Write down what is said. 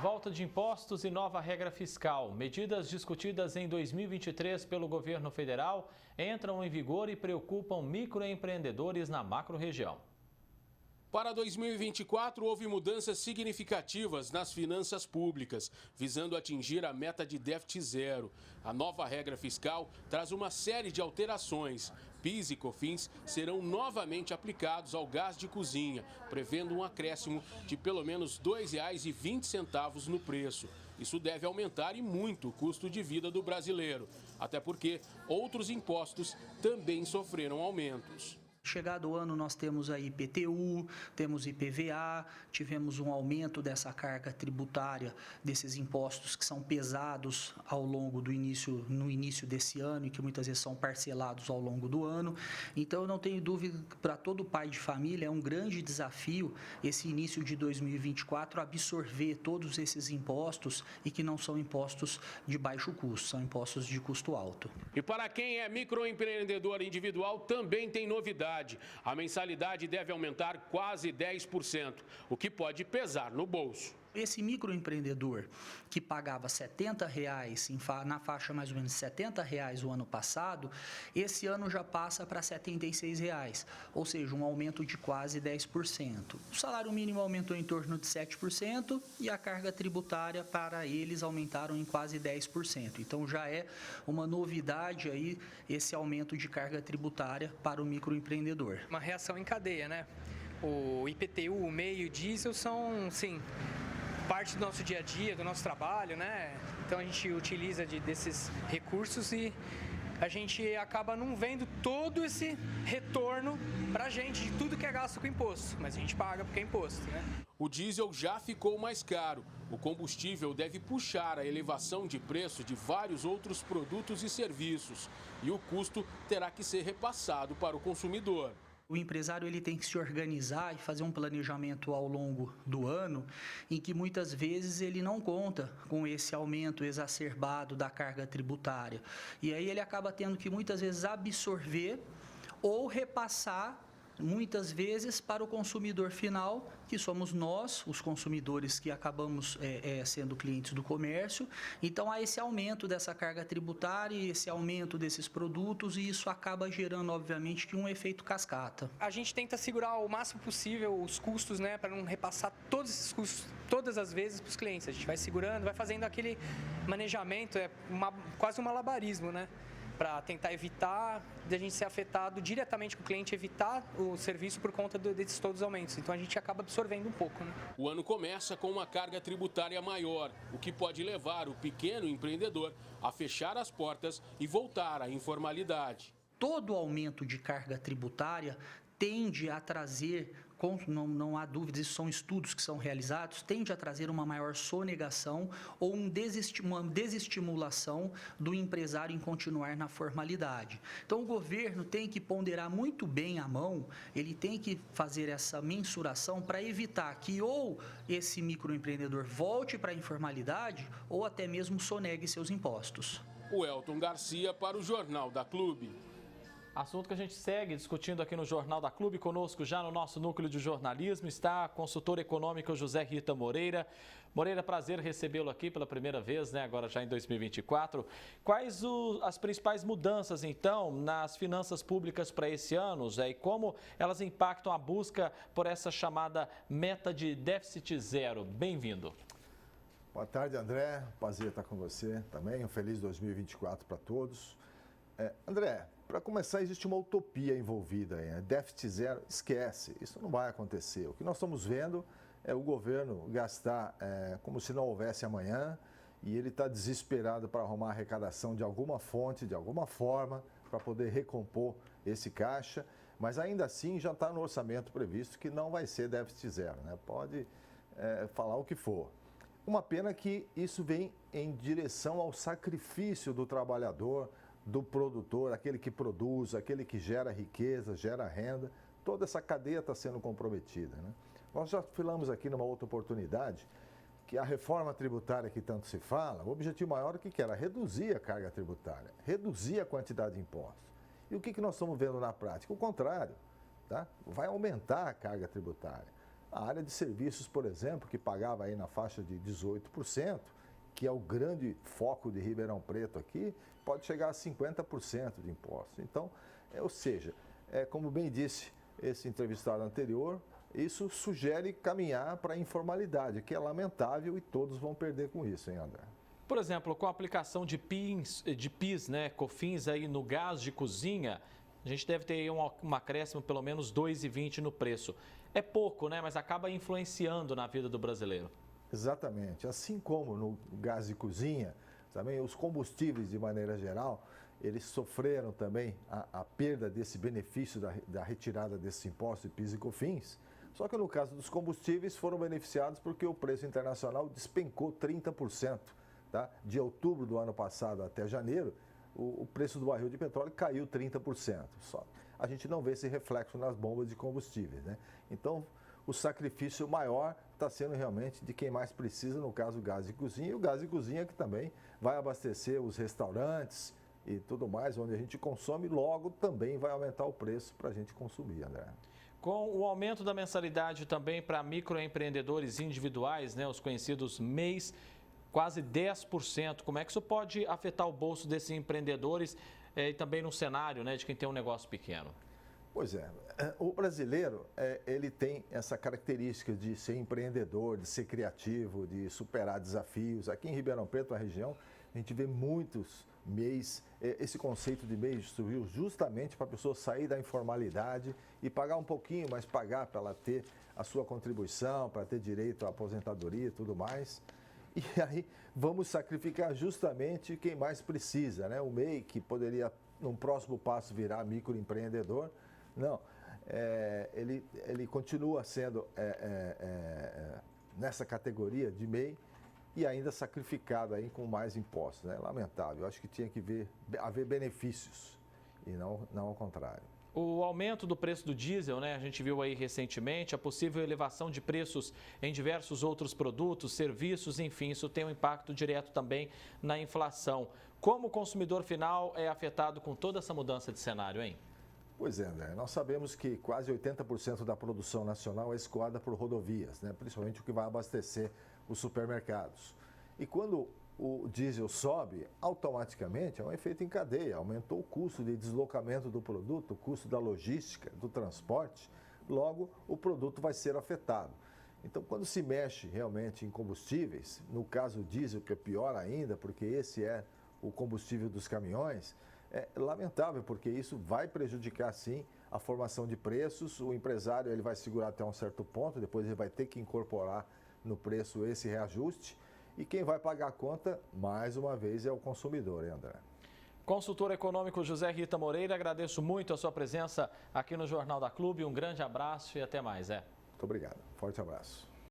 Volta de impostos e nova regra fiscal. Medidas discutidas em 2023 pelo governo federal entram em vigor e preocupam microempreendedores na macro-região. Para 2024, houve mudanças significativas nas finanças públicas, visando atingir a meta de déficit zero. A nova regra fiscal traz uma série de alterações. PIS e COFINS serão novamente aplicados ao gás de cozinha, prevendo um acréscimo de pelo menos R$ 2,20 no preço. Isso deve aumentar e muito o custo de vida do brasileiro, até porque outros impostos também sofreram aumentos. Chegado o ano, nós temos a IPTU, temos IPVA, tivemos um aumento dessa carga tributária, desses impostos que são pesados ao longo no início desse ano e que muitas vezes são parcelados ao longo do ano. Então, eu não tenho dúvida que para todo pai de família é um grande desafio esse início de 2024 absorver todos esses impostos e que não são impostos de baixo custo, são impostos de custo alto. E para quem é microempreendedor individual, também tem novidade. A mensalidade deve aumentar quase 10%, o que pode pesar no bolso. Esse microempreendedor que pagava R$ 70 na faixa mais ou menos R$ 70 o ano passado, esse ano já passa para R$ 76, ou seja, um aumento de quase 10%. O salário mínimo aumentou em torno de 7% e a carga tributária para eles aumentaram em quase 10%. Então já é uma novidade aí esse aumento de carga tributária para o microempreendedor. Uma reação em cadeia, né? O IPTU, o MEI e o diesel são, sim, parte do nosso dia a dia, do nosso trabalho, né? Então a gente utiliza desses recursos e a gente acaba não vendo todo esse retorno para a gente de tudo que é gasto com imposto, mas a gente paga porque é imposto, né? O diesel já ficou mais caro. O combustível deve puxar a elevação de preço de vários outros produtos e serviços e o custo terá que ser repassado para o consumidor. O empresário ele tem que se organizar e fazer um planejamento ao longo do ano em que muitas vezes ele não conta com esse aumento exacerbado da carga tributária. E aí ele acaba tendo que muitas vezes absorver ou repassar muitas vezes para o consumidor final, que somos nós, os consumidores que acabamos sendo clientes do comércio. Então, há esse aumento dessa carga tributária, esse aumento desses produtos e isso acaba gerando, obviamente, que um efeito cascata. A gente tenta segurar o máximo possível os custos, né, para não repassar todos esses custos todas as vezes para os clientes. A gente vai segurando, vai fazendo aquele manejamento, quase um malabarismo, né? Para tentar evitar de a gente ser afetado diretamente com o cliente, evitar o serviço por conta desses todos os aumentos. Então a gente acaba absorvendo um pouco, né? O ano começa com uma carga tributária maior, o que pode levar o pequeno empreendedor a fechar as portas e voltar à informalidade. Todo aumento de carga tributária tende a trazer, não há dúvidas, isso são estudos que são realizados, tende a trazer uma maior sonegação ou uma desestimulação do empresário em continuar na formalidade. Então, o governo tem que ponderar muito bem a mão, ele tem que fazer essa mensuração para evitar que ou esse microempreendedor volte para a informalidade ou até mesmo sonegue seus impostos. O Elton Garcia para o Jornal da Clube. Assunto que a gente segue discutindo aqui no Jornal da Clube. Conosco já no nosso núcleo de jornalismo está a consultora econômica José Rita Moreira. Moreira, prazer recebê-lo aqui pela primeira vez, né? Agora já em 2024. Quais as principais mudanças, então, nas finanças públicas para esse ano, Zé? E como elas impactam a busca por essa chamada meta de déficit zero? Bem-vindo. Boa tarde, André. Prazer estar com você também. Um feliz 2024 para todos. André, para começar, existe uma utopia envolvida aí, né? Déficit zero, esquece, isso não vai acontecer. O que nós estamos vendo é o governo gastar como se não houvesse amanhã e ele está desesperado para arrumar arrecadação de alguma fonte, de alguma forma, para poder recompor esse caixa, mas ainda assim já está no orçamento previsto que não vai ser déficit zero, né? Pode falar o que for. Uma pena que isso vem em direção ao sacrifício do trabalhador, do produtor, aquele que produz, aquele que gera riqueza, gera renda, toda essa cadeia está sendo comprometida, né? Nós já falamos aqui numa outra oportunidade que a reforma tributária que tanto se fala, o objetivo maior que era reduzir a carga tributária, reduzir a quantidade de impostos. E o que nós estamos vendo na prática? O contrário, tá? Vai aumentar a carga tributária. A área de serviços, por exemplo, que pagava aí na faixa de 18%, que é o grande foco de Ribeirão Preto aqui, pode chegar a 50% de impostos. Então, ou seja, como bem disse esse entrevistado anterior, isso sugere caminhar para a informalidade, que é lamentável e todos vão perder com isso, hein, André? Por exemplo, com a aplicação de PIS, né, COFINS aí no gás de cozinha, a gente deve ter aí um acréscimo pelo menos R$ 2,20 no preço. É pouco, né, mas acaba influenciando na vida do brasileiro. Exatamente. Assim como no gás de cozinha, também os combustíveis de maneira geral, eles sofreram também a perda desse benefício da retirada desse imposto de PIS e COFINS. Só que no caso dos combustíveis foram beneficiados porque o preço internacional despencou 30%. Tá? De outubro do ano passado até janeiro, o preço do barril de petróleo caiu 30%. Só a gente não vê esse reflexo nas bombas de combustíveis, né? Então, o sacrifício maior está sendo realmente de quem mais precisa, no caso, o gás de cozinha. E o gás de cozinha que também vai abastecer os restaurantes e tudo mais, onde a gente consome, logo também vai aumentar o preço para a gente consumir, André. Com o aumento da mensalidade também para microempreendedores individuais, né, os conhecidos MEIs, quase 10%. Como é que isso pode afetar o bolso desses empreendedores e também no cenário, né, de quem tem um negócio pequeno? Pois é, o brasileiro, ele tem essa característica de ser empreendedor, de ser criativo, de superar desafios. Aqui em Ribeirão Preto, a região, a gente vê muitos MEIs. Esse conceito de MEI surgiu justamente para a pessoa sair da informalidade e pagar um pouquinho, mas pagar para ela ter a sua contribuição, para ter direito à aposentadoria e tudo mais. E aí vamos sacrificar justamente quem mais precisa, né? O MEI, que poderia, num próximo passo, virar microempreendedor, não, ele continua sendo nessa categoria de MEI e ainda sacrificado aí com mais impostos, né? Lamentável, eu acho que tinha que haver benefícios e não ao contrário. O aumento do preço do diesel, né? A gente viu aí recentemente, a possível elevação de preços em diversos outros produtos, serviços, enfim, isso tem um impacto direto também na inflação. Como o consumidor final é afetado com toda essa mudança de cenário, hein? Pois é, André, nós sabemos que quase 80% da produção nacional é escoada por rodovias, né? Principalmente o que vai abastecer os supermercados. E quando o diesel sobe, automaticamente é um efeito em cadeia, aumentou o custo de deslocamento do produto, o custo da logística, do transporte, logo o produto vai ser afetado. Então, quando se mexe realmente em combustíveis, no caso o diesel, que é pior ainda, porque esse é o combustível dos caminhões, é lamentável, porque isso vai prejudicar, sim, a formação de preços. O empresário ele vai segurar até um certo ponto, depois ele vai ter que incorporar no preço esse reajuste. E quem vai pagar a conta, mais uma vez, é o consumidor, hein, André? Consultor econômico José Rita Moreira, agradeço muito a sua presença aqui no Jornal da Clube. Um grande abraço e até mais, Muito obrigado. Forte abraço.